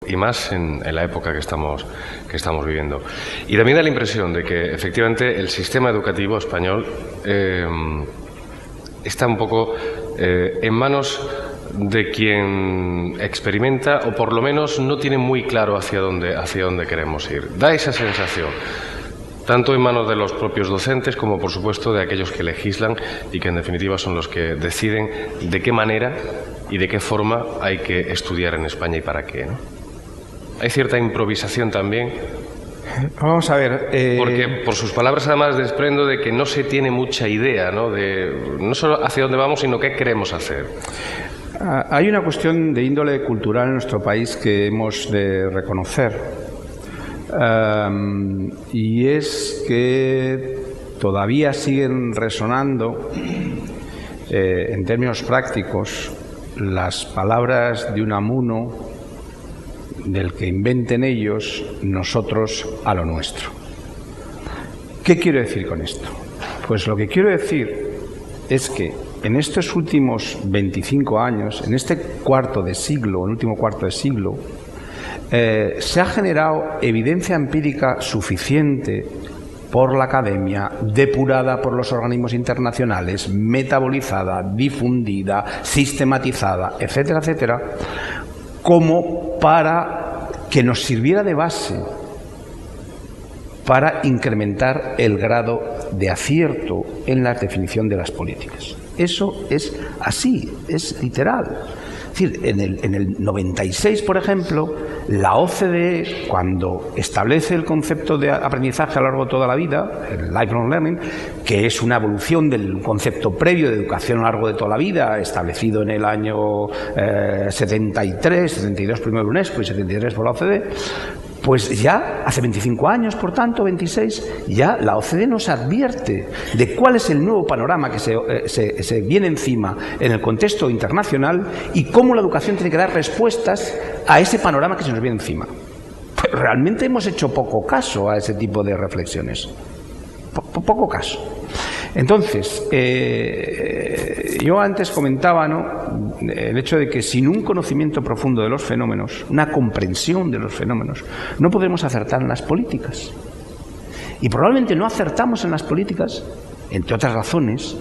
y más en la época que estamos viviendo. Y también da la impresión de que, efectivamente, el sistema educativo español está un poco en manos de quien experimenta, o por lo menos no tiene muy claro hacia dónde queremos ir. Da esa sensación, tanto en manos de los propios docentes como, por supuesto, de aquellos que legislan y que, en definitiva, son los que deciden de qué manera y de qué forma hay que estudiar en España y para qué, ¿no? Hay cierta improvisación también. Vamos a ver. Porque por sus palabras, además, desprendo de que no se tiene mucha idea, ¿no? No solo hacia dónde vamos, sino qué queremos hacer. Hay una cuestión de índole cultural en nuestro país que hemos de reconocer. Y es que todavía siguen resonando, en términos prácticos, las palabras de Unamuno, del que inventen ellos, nosotros a lo nuestro. ¿Qué quiero decir con esto? Pues lo que quiero decir es que en estos últimos 25 años, en este cuarto de siglo, el último cuarto de siglo, se ha generado evidencia empírica suficiente por la academia, depurada por los organismos internacionales, metabolizada, difundida, sistematizada, etcétera, etcétera, como para que nos sirviera de base para incrementar el grado de acierto en la definición de las políticas. Eso es así, es literal. Es decir, en el 96, por ejemplo, la OCDE, cuando establece el concepto de aprendizaje a lo largo de toda la vida, el lifelong learning, que es una evolución del concepto previo de educación a lo largo de toda la vida, establecido en el año 73, 72 primero de UNESCO y 73 por la OCDE, pues ya hace 25 años, por tanto, 26, ya la OCDE nos advierte de cuál es el nuevo panorama que se viene encima en el contexto internacional y cómo la educación tiene que dar respuestas a ese panorama que se nos viene encima. Pues realmente hemos hecho poco caso a ese tipo de reflexiones. Poco caso. Entonces, yo antes comentaba, ¿no?, el hecho de que sin un conocimiento profundo de los fenómenos, una comprensión de los fenómenos, no podremos acertar en las políticas. Y probablemente no acertamos en las políticas, entre otras razones,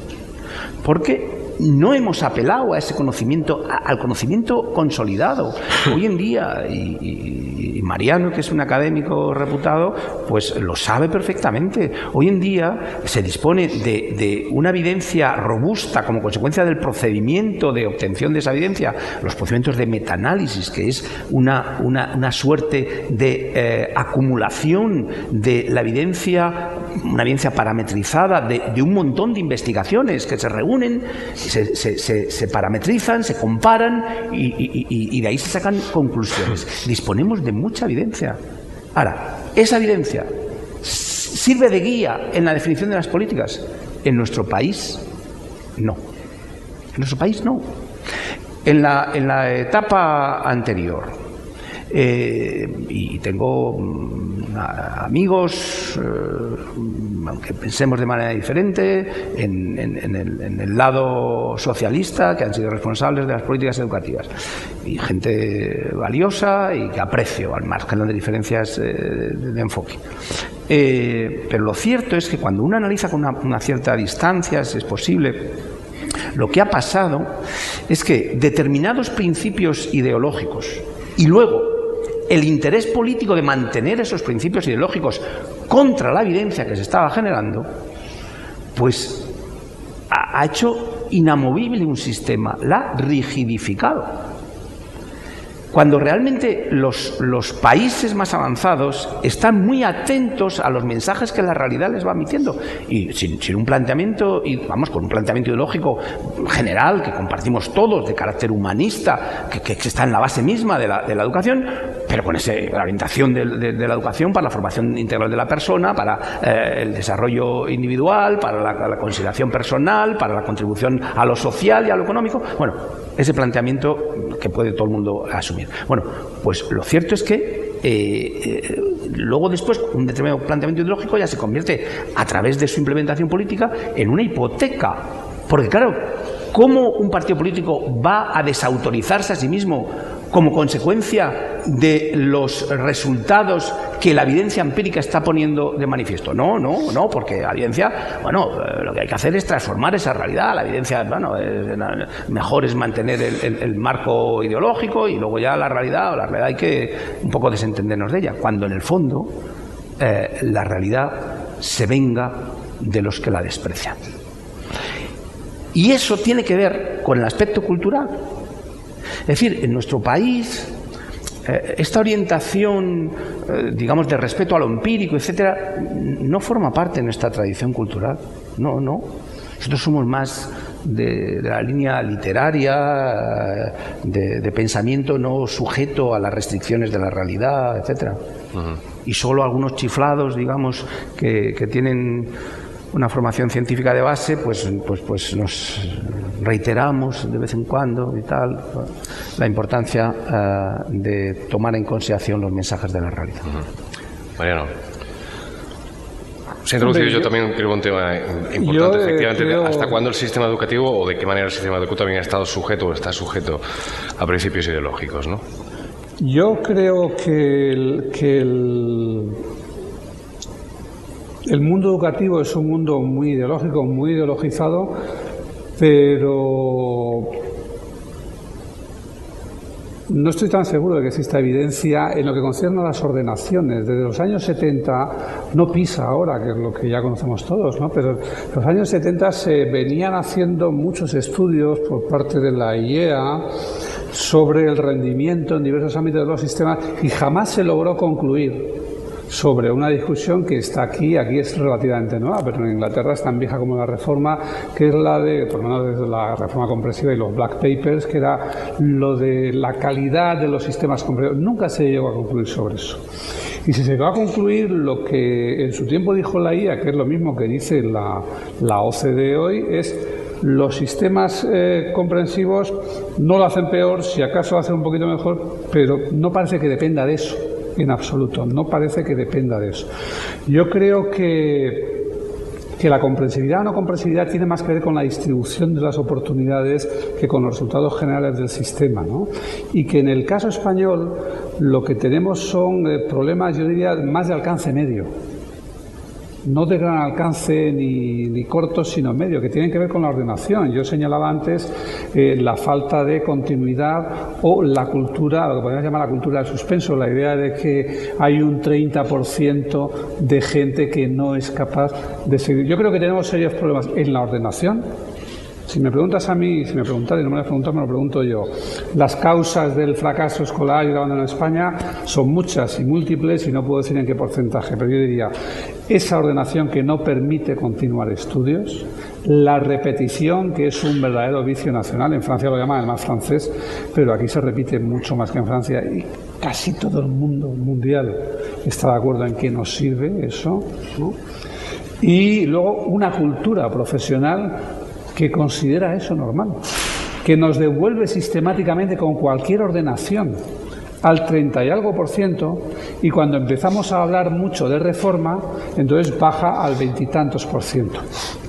porque no hemos apelado a ese conocimiento, al conocimiento consolidado. Hoy en día, y Mariano, que es un académico reputado, pues lo sabe perfectamente. Hoy en día se dispone de una evidencia robusta como consecuencia del procedimiento de obtención de esa evidencia, los procedimientos de metaanálisis, que es una suerte de acumulación de la evidencia, una evidencia parametrizada de un montón de investigaciones que se reúnen, se parametrizan, se comparan y de ahí se sacan conclusiones. Disponemos de mucha evidencia. Ahora, esa evidencia sirve de guía en la definición de las políticas. En nuestro país, no. En nuestro país, no. En la etapa anterior, y tengo amigos, aunque pensemos de manera diferente, en el lado socialista, que han sido responsables de las políticas educativas, y gente valiosa y que aprecio, al margen de diferencias de enfoque. Pero lo cierto es que cuando uno analiza con una cierta distancia, si es posible, lo que ha pasado es que determinados principios ideológicos y luego el interés político de mantener esos principios ideológicos contra la evidencia que se estaba generando, pues ha hecho inamovible un sistema, la ha rigidificado. Cuando realmente los países más avanzados están muy atentos a los mensajes que la realidad les va emitiendo y sin un planteamiento, y vamos, con un planteamiento ideológico general que compartimos todos, de carácter humanista, que está en la base misma de la educación, pero con la orientación de la educación para la formación integral de la persona, para el desarrollo individual, para la consideración personal, para la contribución a lo social y a lo económico. Bueno, ese planteamiento que puede todo el mundo asumir. Bueno, pues lo cierto es que luego después un determinado planteamiento ideológico ya se convierte, a través de su implementación política, en una hipoteca. Porque claro, ¿cómo un partido político va a desautorizarse a sí mismo como consecuencia de los resultados que la evidencia empírica está poniendo de manifiesto. No, porque la evidencia, bueno, lo que hay que hacer es transformar esa realidad. La evidencia, bueno, mejor es mantener el marco ideológico y luego ya la realidad hay que un poco desentendernos de ella, cuando en el fondo la realidad se venga de los que la desprecian. Y eso tiene que ver con el aspecto cultural. Es decir, en nuestro país, esta orientación, digamos, de respeto a lo empírico, etcétera, no forma parte de nuestra tradición cultural. No. Nosotros somos más de la línea literaria, de pensamiento no sujeto a las restricciones de la realidad, etcétera. Y solo algunos chiflados, digamos, que tienen una formación científica de base, pues nos reiteramos de vez en cuando y tal la importancia de tomar en consideración los mensajes de la realidad. Mariano. Se ha introducido yo también creo un tema importante, efectivamente, hasta cuándo el sistema educativo o de qué manera el sistema educativo también ha estado sujeto o está sujeto a principios ideológicos, ¿no? Yo creo que el mundo educativo es un mundo muy ideológico, muy ideologizado, pero no estoy tan seguro de que exista evidencia en lo que concierne a las ordenaciones. Desde los años 70, no PISA ahora, que es lo que ya conocemos todos, ¿no? Pero en los años 70 se venían haciendo muchos estudios por parte de la IEA sobre el rendimiento en diversos ámbitos de los sistemas y jamás se logró concluir sobre una discusión que está aquí es relativamente nueva, pero en Inglaterra es tan vieja como la reforma, que es la de, por lo menos desde la reforma compresiva y los Black Papers, que era lo de la calidad de los sistemas compresivos. Nunca se llegó a concluir sobre eso. Y si se llegó a concluir lo que en su tiempo dijo la IA, que es lo mismo que dice la OCDE hoy, es los sistemas comprensivos no lo hacen peor, si acaso lo hacen un poquito mejor, pero no parece que dependa de eso. En absoluto, no parece que dependa de eso. Yo creo que la comprensividad o no comprensividad tiene más que ver con la distribución de las oportunidades que con los resultados generales del sistema, ¿no? Y que en el caso español lo que tenemos son problemas, yo diría, más de alcance medio. No de gran alcance ni cortos, sino medio, que tienen que ver con la ordenación. Yo señalaba antes la falta de continuidad o la cultura, lo que podríamos llamar la cultura del suspenso, la idea de que hay un 30% de gente que no es capaz de seguir. Yo creo que tenemos serios problemas en la ordenación. Si me preguntas a mí, si me preguntas y no me lo preguntas, me lo pregunto yo. Las causas del fracaso escolar y el abandono en España son muchas y múltiples y no puedo decir en qué porcentaje, pero yo diría esa ordenación que no permite continuar estudios, la repetición, que es un verdadero vicio nacional. En Francia lo llaman el más francés, pero aquí se repite mucho más que en Francia y casi todo el mundo mundial está de acuerdo en que nos sirve eso, ¿no? Y luego una cultura profesional que considera eso normal, que nos devuelve sistemáticamente con cualquier ordenación al 30 y algo %, y cuando empezamos a hablar mucho de reforma, entonces baja al 20 y tantos %.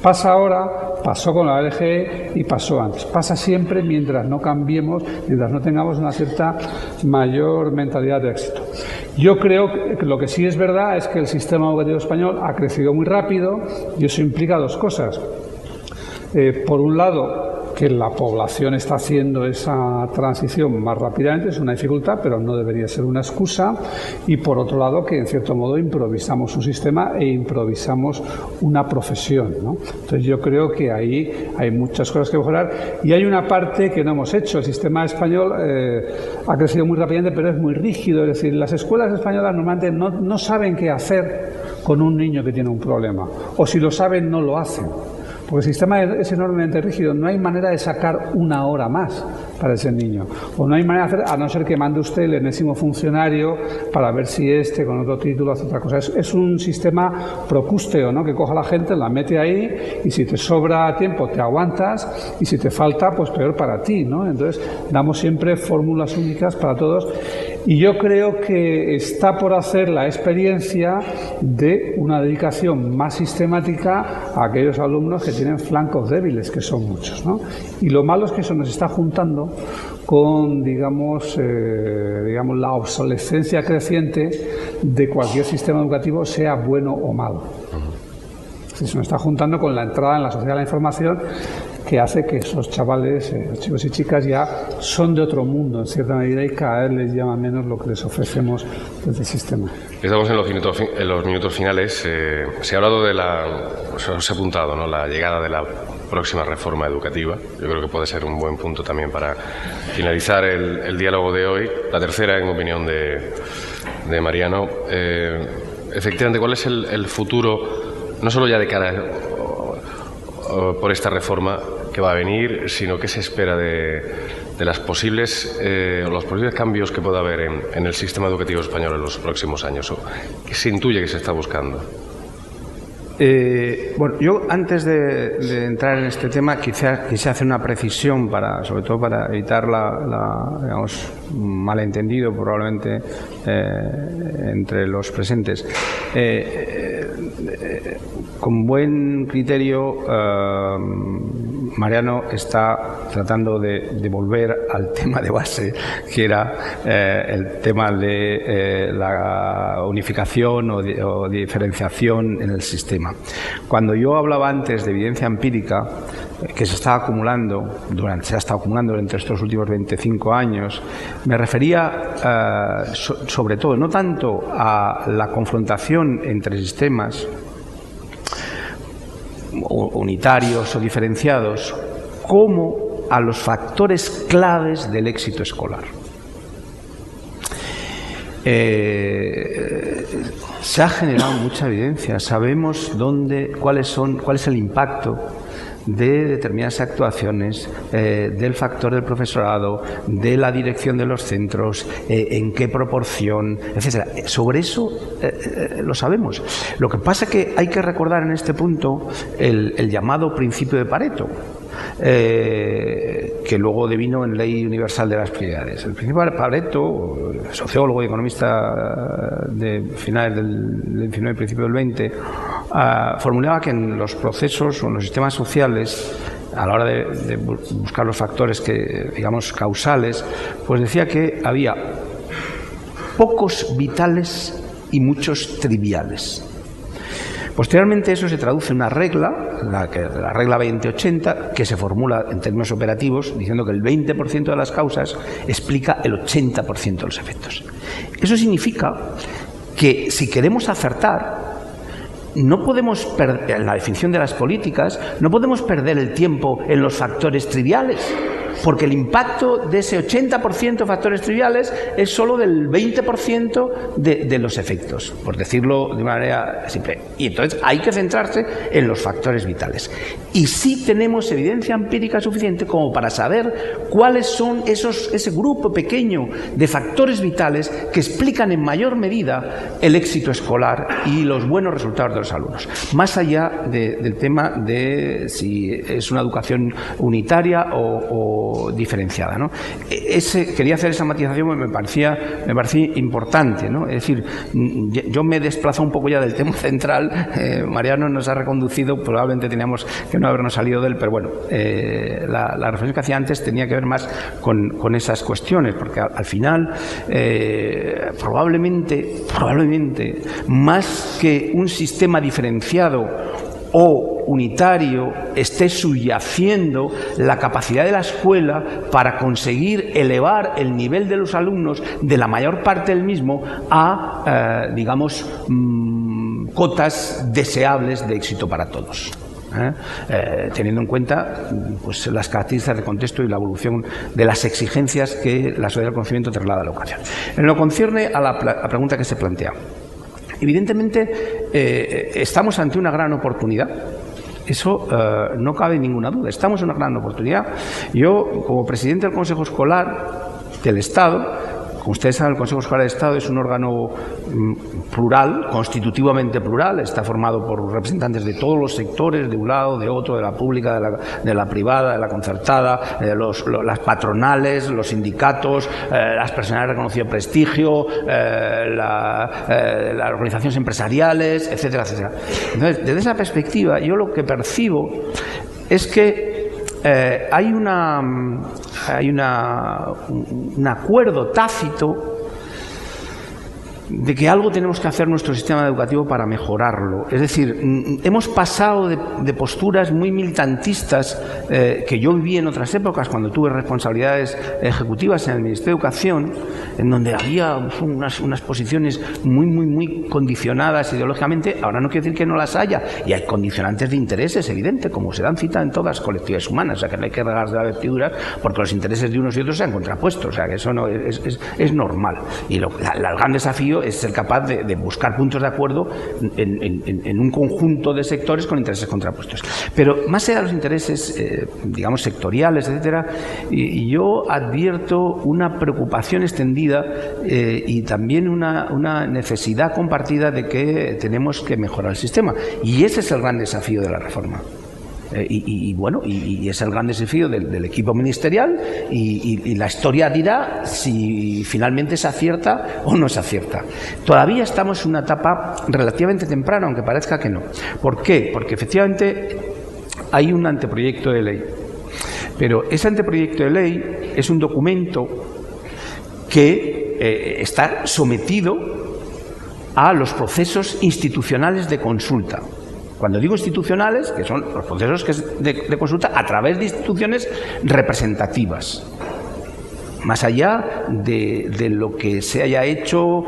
Pasa ahora, pasó con la LGE y pasó antes. Pasa siempre mientras no cambiemos, mientras no tengamos una cierta mayor mentalidad de éxito. Yo creo que lo que sí es verdad es que el sistema educativo español ha crecido muy rápido y eso implica dos cosas. Por un lado, que la población está haciendo esa transición más rápidamente, es una dificultad, pero no debería ser una excusa. Y por otro lado, que en cierto modo improvisamos un sistema e improvisamos una profesión, ¿no? Entonces yo creo que ahí hay muchas cosas que mejorar y hay una parte que no hemos hecho. El sistema español ha crecido muy rápidamente, pero es muy rígido. Es decir, las escuelas españolas normalmente no saben qué hacer con un niño que tiene un problema, o si lo saben no lo hacen. Porque el sistema es enormemente rígido, no hay manera de sacar una hora más para ese niño. O no hay manera de hacer, a no ser que mande usted el enésimo funcionario para ver si con otro título hace otra cosa. Es un sistema procústeo, ¿no? Que coja a la gente, la mete ahí y si te sobra tiempo te aguantas y si te falta, pues peor para ti, ¿no? Entonces damos siempre fórmulas únicas para todos. Y yo creo que está por hacer la experiencia de una dedicación más sistemática a aquellos alumnos que tienen flancos débiles, que son muchos, ¿no? Y lo malo es que eso nos está juntando juntando con, digamos, la obsolescencia creciente de cualquier sistema educativo, sea bueno o malo. Se nos está juntando con la entrada en la sociedad de la información, que hace que esos chavales, chicos y chicas, ya son de otro mundo, en cierta medida, y cada vez les llama menos lo que les ofrecemos desde el sistema. Estamos en los minutos finales. Se ha hablado de os he apuntado, ¿no?, la llegada de la próxima reforma educativa. Yo creo que puede ser un buen punto también para finalizar el diálogo de hoy. La tercera, en opinión de Mariano. Efectivamente, ¿cuál es el futuro, no solo ya de cara por esta reforma que va a venir, sino qué se espera de los posibles cambios que pueda haber en el sistema educativo español en los próximos años? ¿O qué se intuye que se está buscando? Bueno, yo antes de entrar en este tema quise hacer una precisión, sobre todo para evitar digamos, malentendido probablemente entre los presentes. Con buen criterio, Mariano está tratando de volver al tema de base, que era el tema de la unificación o diferenciación en el sistema. Cuando yo hablaba antes de evidencia empírica que se ha estado acumulando durante estos últimos 25 años, me refería sobre todo, no tanto a la confrontación entre sistemas unitarios o diferenciados, como a los factores claves del éxito escolar. Se ha generado mucha evidencia, sabemos cuál es el impacto de determinadas actuaciones, del factor del profesorado, de la dirección de los centros, en qué proporción, etcétera. Sobre eso lo sabemos. Lo que pasa es que hay que recordar en este punto el llamado principio de Pareto, que luego devino en Ley Universal de las Prioridades. El principio de Pareto, sociólogo y economista de finales del XIX y principio del XX, formulaba que en los procesos o en los sistemas sociales, a la hora de buscar los factores digamos, causales, pues decía que había pocos vitales y muchos triviales. Posteriormente eso se traduce en una regla, la regla 20-80, que se formula en términos operativos, diciendo que el 20% de las causas explica el 80% de los efectos. Eso significa que si queremos acertar, no podemos perder, en la definición de las políticas, no podemos perder el tiempo en los factores triviales, porque el impacto de ese 80% de factores triviales es solo del 20% de los efectos, por decirlo de una manera simple. Y entonces hay que centrarse en los factores vitales. Y sí tenemos evidencia empírica suficiente como para saber cuáles son ese grupo pequeño de factores vitales que explican en mayor medida el éxito escolar y los buenos resultados de los alumnos. Más allá del tema de si es una educación unitaria o diferenciada, ¿no? Quería hacer esa matización, me parecía importante, ¿no? Es decir, yo me he desplazado un poco ya del tema central. Mariano nos ha reconducido, probablemente teníamos que no habernos salido de él, pero bueno, la reflexión que hacía antes tenía que ver más con esas cuestiones, porque al final probablemente más que un sistema diferenciado o unitario esté subyaciendo la capacidad de la escuela para conseguir elevar el nivel de los alumnos de la mayor parte del mismo a, digamos, cotas deseables de éxito para todos. Teniendo en cuenta pues, las características del contexto y la evolución de las exigencias que la sociedad del conocimiento traslada a la educación. En lo que concierne a la pregunta que se plantea, evidentemente estamos ante una gran oportunidad. Eso no cabe ninguna duda. Estamos en una gran oportunidad. Yo, como presidente del Consejo Escolar del Estado, como ustedes saben, el Consejo Escolar del Estado es un órgano plural, constitutivamente plural, está formado por representantes de todos los sectores, de un lado, de otro, de la pública, de la privada, de la concertada, las patronales, los sindicatos, las personas de reconocido prestigio, las organizaciones empresariales, etcétera, etcétera. Entonces, desde esa perspectiva, yo lo que percibo es que hay un acuerdo tácito de que algo tenemos que hacer en nuestro sistema educativo para mejorarlo. Es decir, hemos pasado de posturas muy militantistas que yo viví en otras épocas, cuando tuve responsabilidades ejecutivas en el Ministerio de Educación, en donde había unas posiciones muy condicionadas ideológicamente. Ahora no quiero decir que no las haya, y hay condicionantes de intereses, evidente, como se dan cita en todas las colectividades humanas, o sea que no hay que regarse las vestiduras porque los intereses de unos y otros sean contrapuestos, o sea que eso no es normal. Y el gran desafío es ser capaz de buscar puntos de acuerdo en un conjunto de sectores con intereses contrapuestos. Pero más allá de los intereses, digamos, sectoriales, etcétera, y yo advierto una preocupación extendida y también una necesidad compartida de que tenemos que mejorar el sistema. Y ese es el gran desafío de la reforma. Y es el gran desafío del equipo ministerial, y la historia dirá si finalmente se acierta o no se acierta. Todavía estamos en una etapa relativamente temprana, aunque parezca que no. ¿Por qué? Porque efectivamente hay un anteproyecto de ley, pero ese anteproyecto de ley es un documento que está sometido a los procesos institucionales de consulta. Cuando digo institucionales, que son los procesos de consulta a través de instituciones representativas, más allá de lo que se haya hecho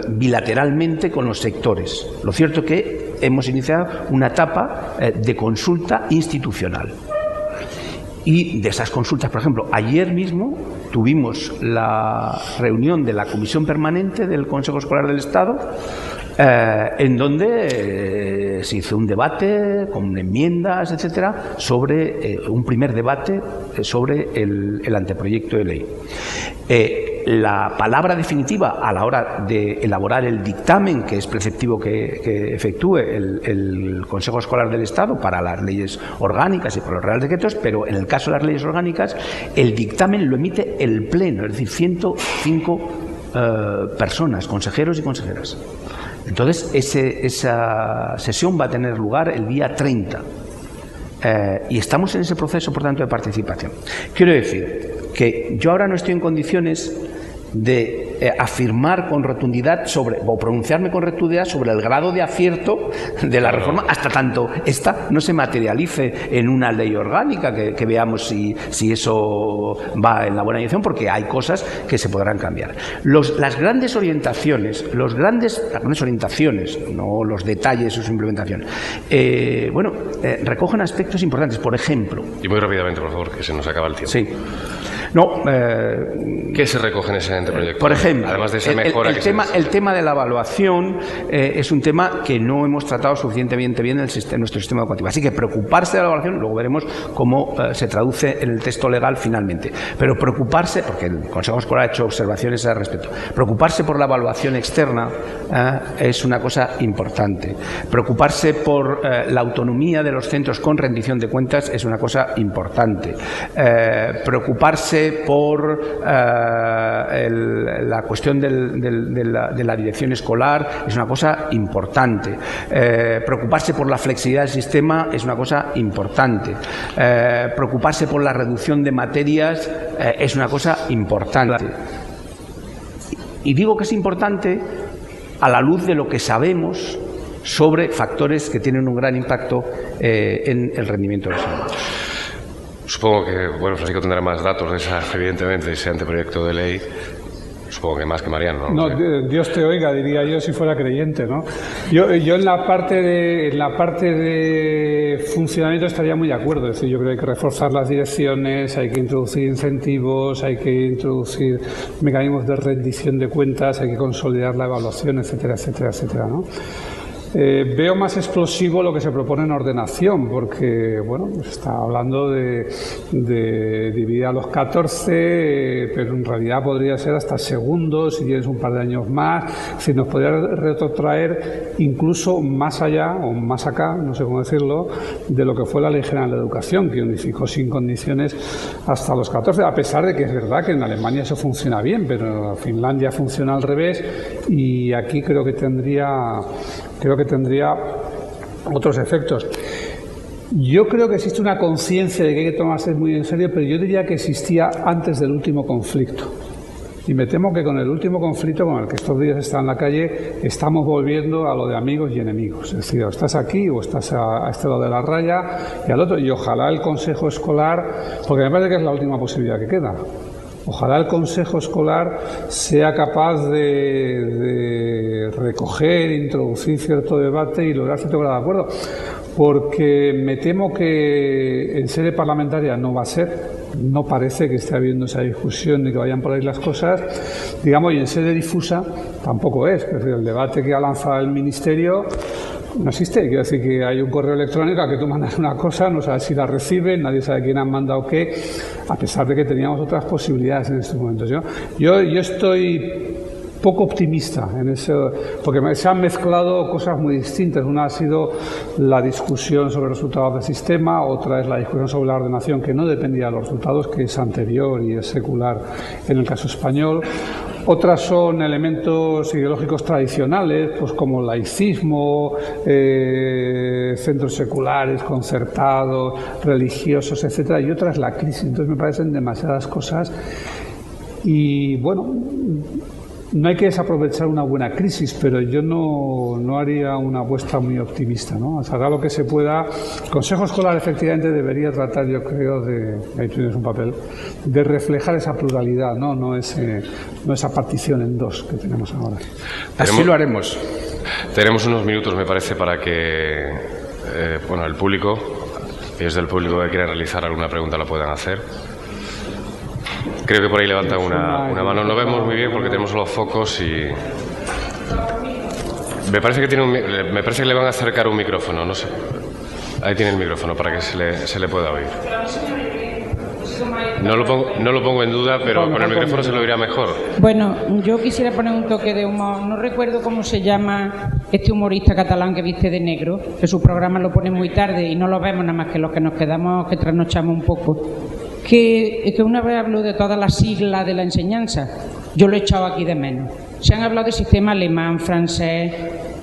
bilateralmente con los sectores. Lo cierto es que hemos iniciado una etapa de consulta institucional. Y de esas consultas, por ejemplo, ayer mismo tuvimos la reunión de la Comisión Permanente del Consejo Escolar del Estado, en donde se hizo un debate con enmiendas, etcétera, sobre un primer debate sobre el anteproyecto de ley. La palabra definitiva a la hora de elaborar el dictamen, que es preceptivo que efectúe el Consejo Escolar del Estado para las leyes orgánicas y para los reales decretos, pero en el caso de las leyes orgánicas, el dictamen lo emite el Pleno, es decir, 105 personas, consejeros y consejeras. Entonces, esa sesión va a tener lugar el día 30. Y estamos en ese proceso, por tanto, de participación. Quiero decir que yo ahora no estoy en condiciones de afirmar con rotundidad o pronunciarme con rotundidad sobre el grado de acierto de la reforma hasta tanto esta no se materialice en una ley orgánica, que veamos si eso va en la buena dirección, porque hay cosas que se podrán cambiar. Las grandes orientaciones, las grandes orientaciones, no los detalles de su implementación, recogen aspectos importantes. Por ejemplo... Y muy rápidamente, por favor, que se nos acaba el tiempo. Sí. No, ¿qué se recoge en ese anteproyecto? Por ejemplo, además de esa mejora el tema de la evaluación es un tema que no hemos tratado suficientemente bien en nuestro sistema educativo. Así que preocuparse de la evaluación, luego veremos cómo se traduce en el texto legal finalmente. Pero preocuparse, porque el Consejo Escolar ha hecho observaciones al respecto, preocuparse por la evaluación externa es una cosa importante. Preocuparse por la autonomía de los centros con rendición de cuentas es una cosa importante. Preocuparse por la cuestión de la dirección escolar es una cosa importante. Preocuparse por la flexibilidad del sistema es una cosa importante. Preocuparse por la reducción de materias es una cosa importante. Y digo que es importante a la luz de lo que sabemos sobre factores que tienen un gran impacto en el rendimiento de los alumnos. Supongo que, Francisco tendrá más datos de evidentemente, de ese anteproyecto de ley. Supongo que más que Mariano. No, Dios te oiga, diría yo, si fuera creyente, ¿no? Yo en la parte de funcionamiento estaría muy de acuerdo. Es decir, yo creo que hay que reforzar las direcciones, hay que introducir incentivos, hay que introducir mecanismos de rendición de cuentas, hay que consolidar la evaluación, etcétera, etcétera, etcétera, ¿no? Veo más explosivo lo que se propone en ordenación, porque está hablando de dividir a los 14, pero en realidad podría ser hasta segundo si tienes un par de años más. Si nos podría retrotraer incluso más allá o más acá, no sé cómo decirlo, de lo que fue la Ley General de Educación, que unificó sin condiciones hasta los 14, a pesar de que es verdad que en Alemania eso funciona bien, pero en Finlandia funciona al revés, y aquí creo que tendría otros efectos. Yo creo que existe una conciencia de que hay que tomarse muy en serio, pero yo diría que existía antes del último conflicto. Y me temo que con el último conflicto, con el que estos días está en la calle, estamos volviendo a lo de amigos y enemigos. Es decir, o estás aquí o estás a este lado de la raya y al otro. Y ojalá el consejo escolar, porque me parece que es la última posibilidad que queda, ojalá el consejo escolar sea capaz de recoger, introducir cierto debate y lograr cierto grado de acuerdo. Porque me temo que en sede parlamentaria no va a ser, no parece que esté habiendo esa discusión ni que vayan por ahí las cosas, digamos, y en sede difusa tampoco es. Es decir, el debate que ha lanzado el Ministerio no existe. Quiero decir que hay un correo electrónico a que tú mandas una cosa, no sabes si la reciben, nadie sabe quién ha mandado qué, a pesar de que teníamos otras posibilidades en estos momentos. Yo estoy poco optimista en eso, porque se han mezclado cosas muy distintas. Una ha sido la discusión sobre los resultados del sistema, otra es la discusión sobre la ordenación, que no dependía de los resultados, que es anterior y es secular en el caso español. Otras son elementos ideológicos tradicionales, pues como laicismo, centros seculares, concertados, religiosos, etcétera, y otra es la crisis. Entonces me parecen demasiadas cosas y bueno, no hay que desaprovechar una buena crisis, pero yo no haría una apuesta muy optimista, ¿no? O sea, hará lo que se pueda. El Consejo Escolar efectivamente debería tratar, yo creo, ahí tienes un papel, de reflejar esa pluralidad, no esa partición en dos que tenemos ahora. Así lo haremos. Tenemos unos minutos, me parece, para que el público, ellos del público que quieran realizar alguna pregunta la puedan hacer. Creo que por ahí levantan una mano. No vemos muy bien porque tenemos los focos y me parece que le van a acercar un micrófono. No sé. Ahí tiene el micrófono para que se le pueda oír. No lo pongo en duda, pero con el micrófono se lo oirá mejor. Bueno, yo quisiera poner un toque de humor. No recuerdo cómo se llama este humorista catalán que viste de negro, que su programa lo pone muy tarde y no lo vemos nada más que los que nos quedamos, que trasnochamos un poco. Que una vez habló de todas las siglas de la enseñanza. Yo lo he echado aquí de menos. Se han hablado del sistema alemán, francés,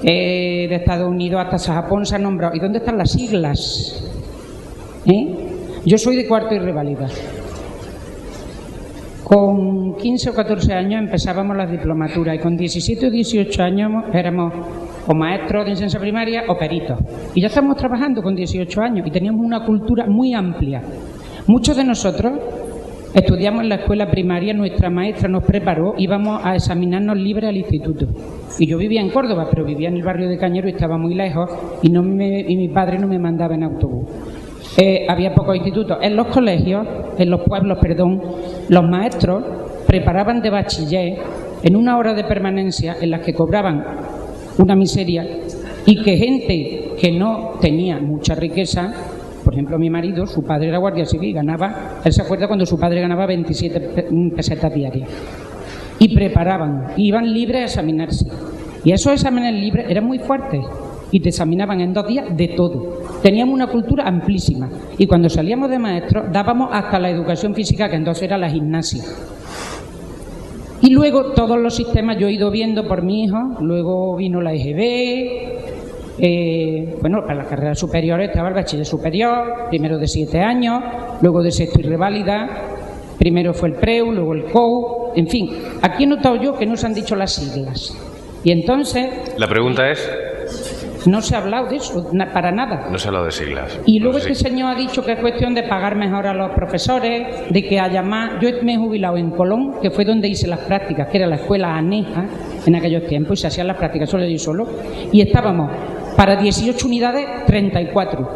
de Estados Unidos, hasta Japón se han nombrado. ¿Y dónde están las siglas? Yo soy de cuarto y reválida. Con 15 o 14 años empezábamos las diplomaturas y con 17 o 18 años éramos o maestros de enseñanza primaria o peritos. Y ya estamos trabajando con 18 años y teníamos una cultura muy amplia. Muchos de nosotros estudiamos en la escuela primaria, nuestra maestra nos preparó, íbamos a examinarnos libres al instituto. Y yo vivía en Córdoba, pero vivía en el barrio de Cañero y estaba muy lejos y mi padre no me mandaba en autobús. Había pocos institutos. En los colegios, en los pueblos, los maestros preparaban de bachiller en una hora de permanencia en las que cobraban una miseria y que gente que no tenía mucha riqueza. Por ejemplo, mi marido, su padre era guardia civil, él se acuerda cuando su padre ganaba 27 pesetas diarias. Y preparaban, iban libres a examinarse. Y esos exámenes libres eran muy fuertes y te examinaban en 2 días de todo. Teníamos una cultura amplísima. Y cuando salíamos de maestros, dábamos hasta la educación física, que entonces era la gimnasia. Y luego todos los sistemas yo he ido viendo por mi hijo, luego vino la EGB. Para las carreras superiores estaba el bachiller superior, primero de 7 años, luego de sexto y reválida, primero fue el PREU, luego el COU, en fin. Aquí he notado yo que no se han dicho las siglas. Y entonces... La pregunta es... No se ha hablado de eso, para nada. No se ha hablado de siglas. Y luego este señor ha dicho que es cuestión de pagar mejor a los profesores, de que haya más... Yo me he jubilado en Colón, que fue donde hice las prácticas, que era la escuela aneja en aquellos tiempos, y se hacían las prácticas solo yo solo, y estábamos para 18 unidades, 34,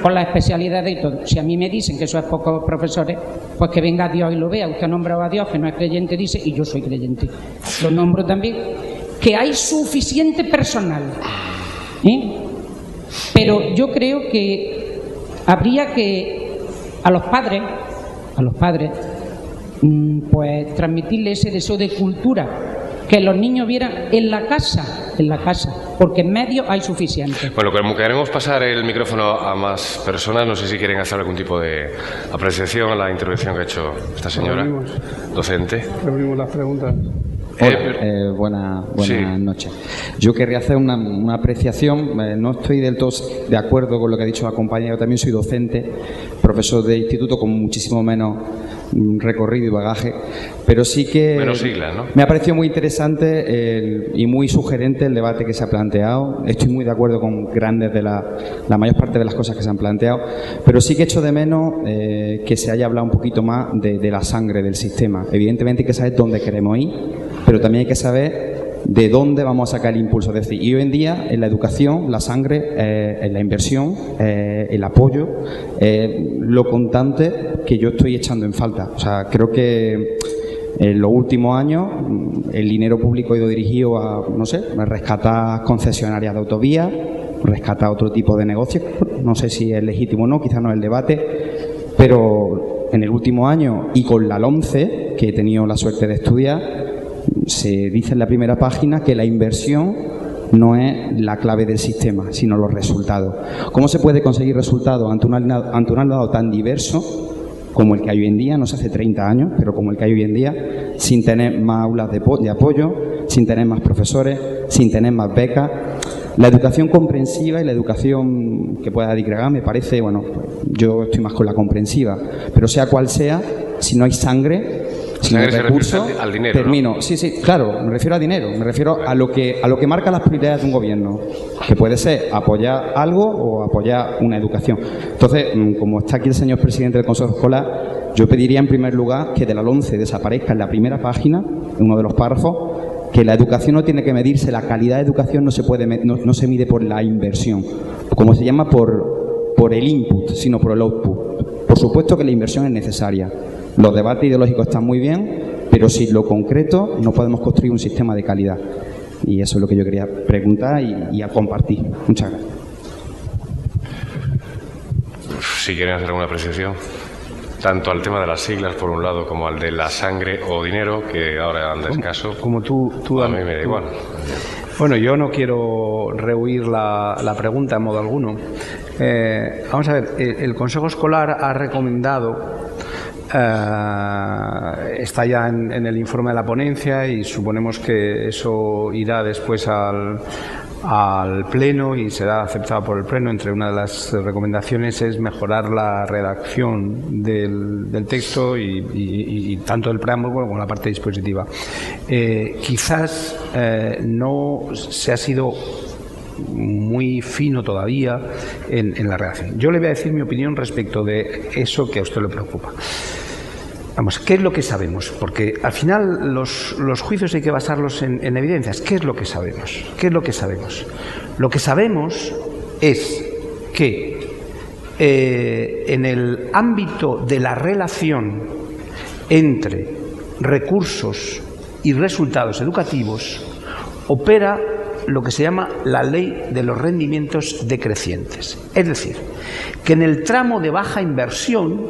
con las especialidades y todo. Si a mí me dicen que eso es pocos profesores, pues que venga Dios y lo vea. Usted ha nombrado a Dios, que no es creyente, dice, y yo soy creyente. Lo nombro también. Que hay suficiente personal. Pero yo creo que habría que a los padres, pues transmitirle ese deseo de cultura, que los niños vieran en la casa, porque en medio hay suficiente. Bueno, como queremos pasar el micrófono a más personas, no sé si quieren hacer algún tipo de apreciación a la intervención que ha hecho esta señora docente. Reunimos las preguntas. Buenas sí. noches. Yo querría hacer una apreciación. No estoy del todo de acuerdo con lo que ha dicho la compañera. Yo también soy docente, profesor de instituto con muchísimo menos recorrido y bagaje, pero sí que menos siglas, ¿no? Me ha parecido muy interesante y muy sugerente el debate que se ha planteado. Estoy muy de acuerdo con grandes de la mayor parte de las cosas que se han planteado, pero sí que echo de menos que se haya hablado un poquito más de la sangre del sistema. Evidentemente hay que saber dónde queremos ir, pero también hay que saber de dónde vamos a sacar el impulso. Es decir, y hoy en día en la educación, la sangre, en la inversión, el apoyo, lo constante que yo estoy echando en falta. O sea, creo que en los últimos años el dinero público ha ido dirigido a, no sé, a rescatar concesionarias de autovías, rescatar otro tipo de negocios. No sé si es legítimo o no, quizás no es el debate, pero en el último año y con la LOMCE, que he tenido la suerte de estudiar, se dice en la primera página que la inversión no es la clave del sistema, sino los resultados. ¿Cómo se puede conseguir resultados ante un alumnado tan diverso como el que hay hoy en día? No sé, hace 30 años, pero como el que hay hoy en día, sin tener más aulas de apoyo, sin tener más profesores, sin tener más becas. La educación comprensiva y la educación que pueda disgregar me parece, bueno, yo estoy más con la comprensiva, pero sea cual sea, si no hay sangre, si no hay recursos, al dinero, termino. ¿no? Sí, claro, me refiero a dinero, me refiero a lo que marca las prioridades de un gobierno, que puede ser apoyar algo o apoyar una educación. Entonces, como está aquí el señor presidente del Consejo Escolar, yo pediría en primer lugar que de la LOMCE desaparezca en la primera página, en uno de los párrafos, que la educación no tiene que medirse, la calidad de educación no se mide por la inversión, como se llama por el input, sino por el output. Por supuesto que la inversión es necesaria. Los debates ideológicos están muy bien, pero sin lo concreto no podemos construir un sistema de calidad. Y eso es lo que yo quería preguntar y a compartir. Muchas gracias. Si quieren hacer alguna apreciación, tanto al tema de las siglas por un lado como al de la sangre o dinero, que ahora anda escaso. Como tú a mí me da igual. Bueno, yo no quiero rehuir la pregunta en modo alguno. Vamos a ver, el Consejo Escolar ha recomendado, está ya en el informe de la ponencia y suponemos que eso irá después al Pleno y será aceptado por el Pleno. Entre una de las recomendaciones es mejorar la redacción del texto y tanto del preámbulo como la parte dispositiva. Quizás no se ha sido muy fino todavía en la redacción. Yo le voy a decir mi opinión respecto de eso que a usted le preocupa. Vamos, ¿qué es lo que sabemos? Porque al final los juicios hay que basarlos en evidencias. ¿Qué es lo que sabemos? ¿Qué es lo que sabemos? Lo que sabemos es que en el ámbito de la relación entre recursos y resultados educativos opera lo que se llama la ley de los rendimientos decrecientes. Es decir, que en el tramo de baja inversión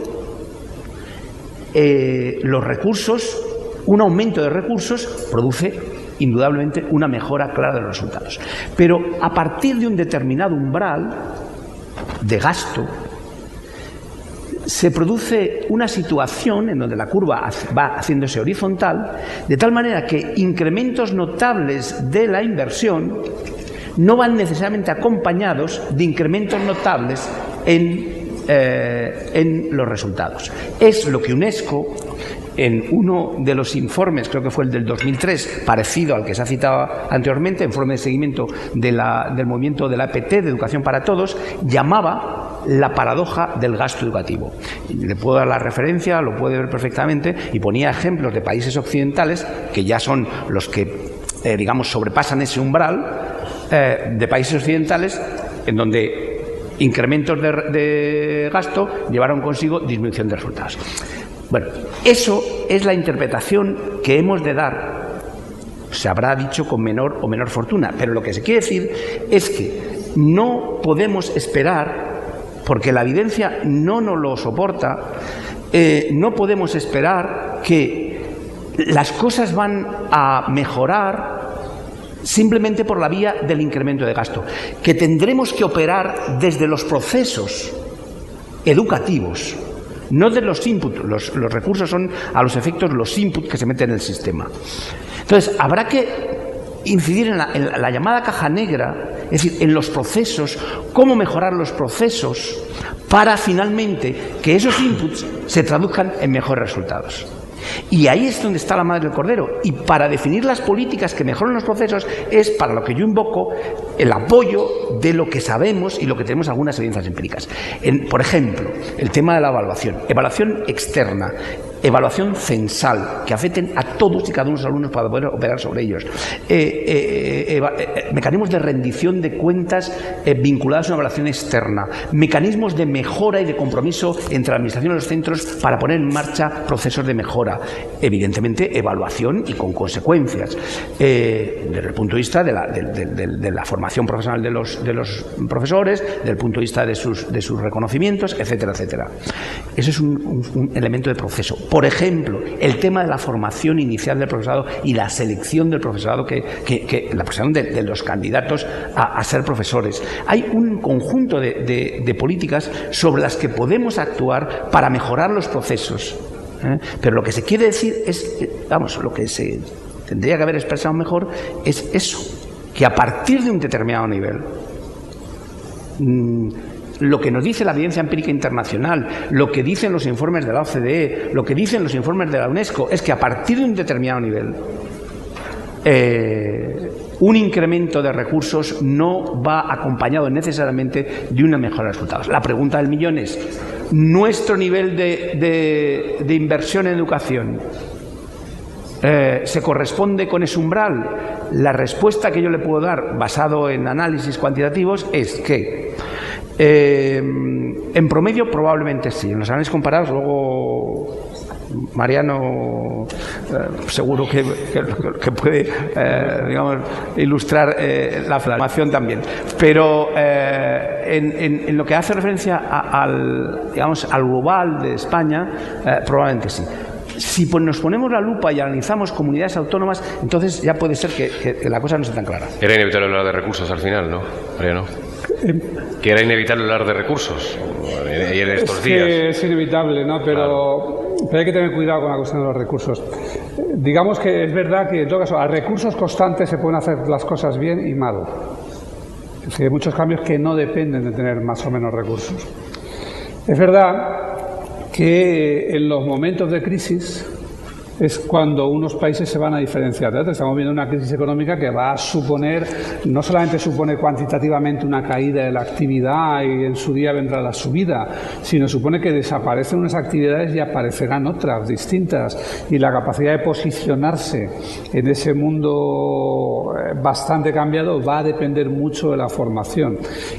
los recursos, un aumento de recursos produce indudablemente una mejora clara de los resultados. Pero a partir de un determinado umbral de gasto se produce una situación en donde la curva va haciéndose horizontal, de tal manera que incrementos notables de la inversión no van necesariamente acompañados de incrementos notables en los resultados. Es lo que UNESCO, en uno de los informes, creo que fue el del 2003, parecido al que se ha citado anteriormente, informe de seguimiento del movimiento de la APT, de Educación para Todos, llamaba la paradoja del gasto educativo. Le puedo dar la referencia, lo puede ver perfectamente, y ponía ejemplos de países occidentales, que ya son los que, digamos, sobrepasan ese umbral, de países occidentales en donde incrementos de gasto llevaron consigo disminución de resultados. Bueno, eso es la interpretación que hemos de dar. Se habrá dicho con menor o menor fortuna, pero lo que se quiere decir es que no podemos esperar, porque la evidencia no nos lo soporta, no podemos esperar que las cosas van a mejorar simplemente por la vía del incremento de gasto, que tendremos que operar desde los procesos educativos, no de los inputs. Los recursos son a los efectos los inputs que se meten en el sistema. Entonces, habrá que incidir en la llamada caja negra, es decir, en los procesos, cómo mejorar los procesos para finalmente que esos inputs se traduzcan en mejores resultados. Y ahí es donde está la madre del cordero. Y para definir las políticas que mejoran los procesos es para lo que yo invoco el apoyo de lo que sabemos y lo que tenemos algunas evidencias empíricas. Por ejemplo, el tema de la evaluación externa, evaluación censal, que afecten a todos y cada uno de los alumnos para poder operar sobre ellos, mecanismos de rendición de cuentas vinculados a una evaluación externa, mecanismos de mejora y de compromiso entre la administración y los centros para poner en marcha procesos de mejora, evidentemente evaluación y con consecuencias, desde el punto de vista de la formación profesional de los profesores, desde el punto de vista de sus reconocimientos, etcétera, etcétera. Eso es un elemento de proceso. Por ejemplo, el tema de la formación inicial del profesorado y la selección del profesorado, la selección de los candidatos a ser profesores. Hay un conjunto de políticas sobre las que podemos actuar para mejorar los procesos. Pero lo que se quiere decir es, lo que se tendría que haber expresado mejor es eso, que a partir de un determinado nivel, lo que nos dice la evidencia empírica internacional, lo que dicen los informes de la OCDE, lo que dicen los informes de la UNESCO, es que a partir de un determinado nivel, un incremento de recursos no va acompañado necesariamente de una mejora de resultados. La pregunta del millón es, ¿nuestro nivel de inversión en educación se corresponde con ese umbral? La respuesta que yo le puedo dar, basado en análisis cuantitativos, es que en promedio probablemente sí. En los análisis comparados, luego Mariano seguro que puede ilustrar la formación también. Pero en lo que hace referencia al global de España, probablemente sí. Si nos ponemos la lupa y analizamos comunidades autónomas, entonces ya puede ser que la cosa no sea tan clara. Era inevitable hablar de recursos al final, ¿no, Mariano? Que era inevitable hablar de recursos en estos días. Es inevitable, ¿no? Pero hay que tener cuidado con la cuestión de los recursos. Digamos que es verdad que en todo caso a recursos constantes se pueden hacer las cosas bien y mal. Es decir, hay muchos cambios que no dependen de tener más o menos recursos. Es verdad que en los momentos de crisis es cuando unos países se van a diferenciar de otros. Estamos viendo una crisis económica que va a suponer, no solamente supone cuantitativamente una caída de la actividad y en su día vendrá la subida, sino supone que desaparecen unas actividades y aparecerán otras distintas. Y la capacidad de posicionarse en ese mundo bastante cambiado va a depender mucho de la formación.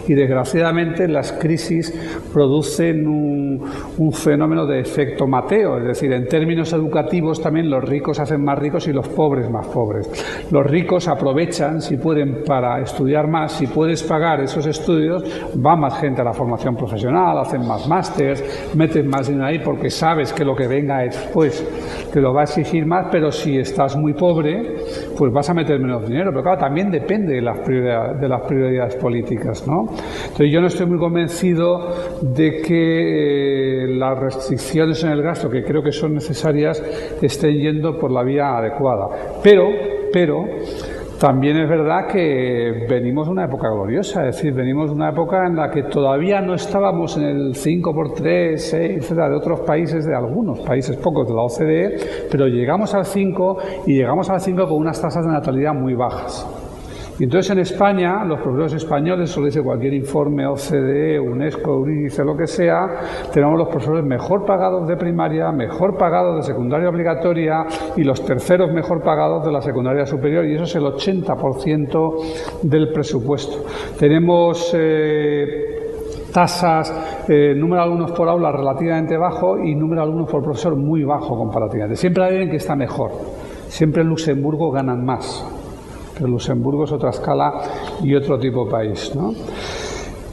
Y desgraciadamente las crisis producen un fenómeno de efecto Mateo, es decir, en términos educativos también los ricos se hacen más ricos y los pobres más pobres. Los ricos aprovechan, si pueden, para estudiar más. Si puedes pagar esos estudios, va más gente a la formación profesional, hacen más másters, meten más dinero ahí porque sabes que lo que venga después te lo va a exigir más, pero si estás muy pobre, pues vas a meter menos dinero. Pero claro, también depende de las prioridades políticas, ¿no? Entonces yo no estoy muy convencido de que las restricciones en el gasto, que creo que son necesarias, estén yendo por la vía adecuada. Pero también es verdad que venimos de una época gloriosa, es decir, venimos de una época en la que todavía no estábamos en el 5x3, 6, etcétera, de otros países, de algunos países, pocos de la OCDE, pero llegamos al 5 y llegamos al 5 con unas tasas de natalidad muy bajas. Y entonces en España, los profesores españoles, eso lo dice cualquier informe OCDE, UNESCO, Eurídice, lo que sea, tenemos los profesores mejor pagados de primaria, mejor pagados de secundaria obligatoria y los terceros mejor pagados de la secundaria superior, y eso es el 80% del presupuesto. Tenemos tasas, número de alumnos por aula relativamente bajo y número de alumnos por profesor muy bajo comparativamente. Siempre hay alguien que está mejor. Siempre en Luxemburgo ganan más. Pero Luxemburgo es otra escala y otro tipo de país, ¿no?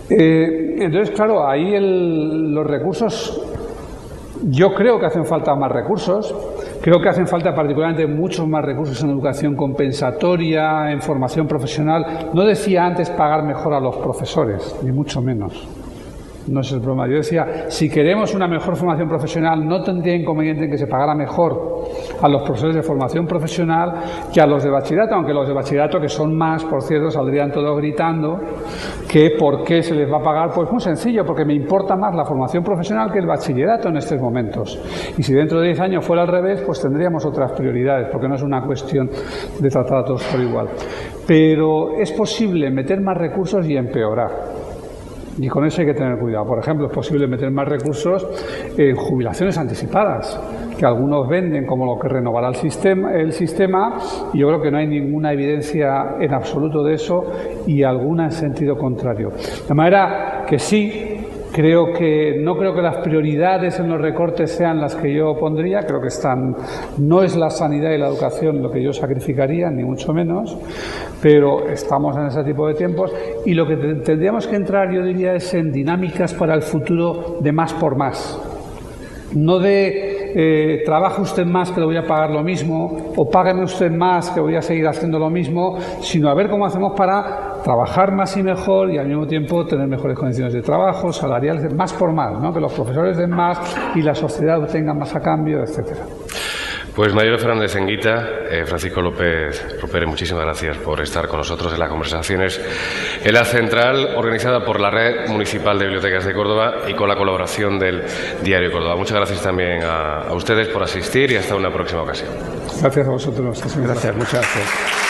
Entonces, claro, ahí los recursos, yo creo que hacen falta más recursos, creo que hacen falta particularmente muchos más recursos en educación compensatoria, en formación profesional. No decía antes pagar mejor a los profesores, ni mucho menos. No es el problema. Yo decía, si queremos una mejor formación profesional, no tendría inconveniente en que se pagara mejor a los profesores de formación profesional que a los de bachillerato, aunque los de bachillerato, que son más, por cierto, saldrían todos gritando que por qué se les va a pagar. Pues muy sencillo, porque me importa más la formación profesional que el bachillerato en estos momentos. Y si dentro de 10 años fuera al revés, pues tendríamos otras prioridades, porque no es una cuestión de tratar a todos por igual. Pero es posible meter más recursos y empeorar. Y con eso hay que tener cuidado. Por ejemplo, es posible meter más recursos en jubilaciones anticipadas, que algunos venden como lo que renovará el sistema, y yo creo que no hay ninguna evidencia en absoluto de eso y alguna en sentido contrario. De manera que sí, no creo que las prioridades en los recortes sean las que yo pondría, creo que no es la sanidad y la educación lo que yo sacrificaría, ni mucho menos, pero estamos en ese tipo de tiempos y lo que tendríamos que entrar, yo diría, es en dinámicas para el futuro de más por más. No de trabaje usted más que le voy a pagar lo mismo, o págueme usted más que voy a seguir haciendo lo mismo, sino a ver cómo hacemos para trabajar más y mejor y al mismo tiempo tener mejores condiciones de trabajo, salariales, más por más, ¿no? Que los profesores den más y la sociedad tenga más a cambio, etcétera. Pues Mariola Fernández Enguita, Francisco López Ropere, muchísimas gracias por estar con nosotros en las conversaciones en la central, organizada por la Red Municipal de Bibliotecas de Córdoba y con la colaboración del Diario Córdoba. Muchas gracias también a ustedes por asistir y hasta una próxima ocasión. Gracias a vosotros. Gracias, muchas gracias.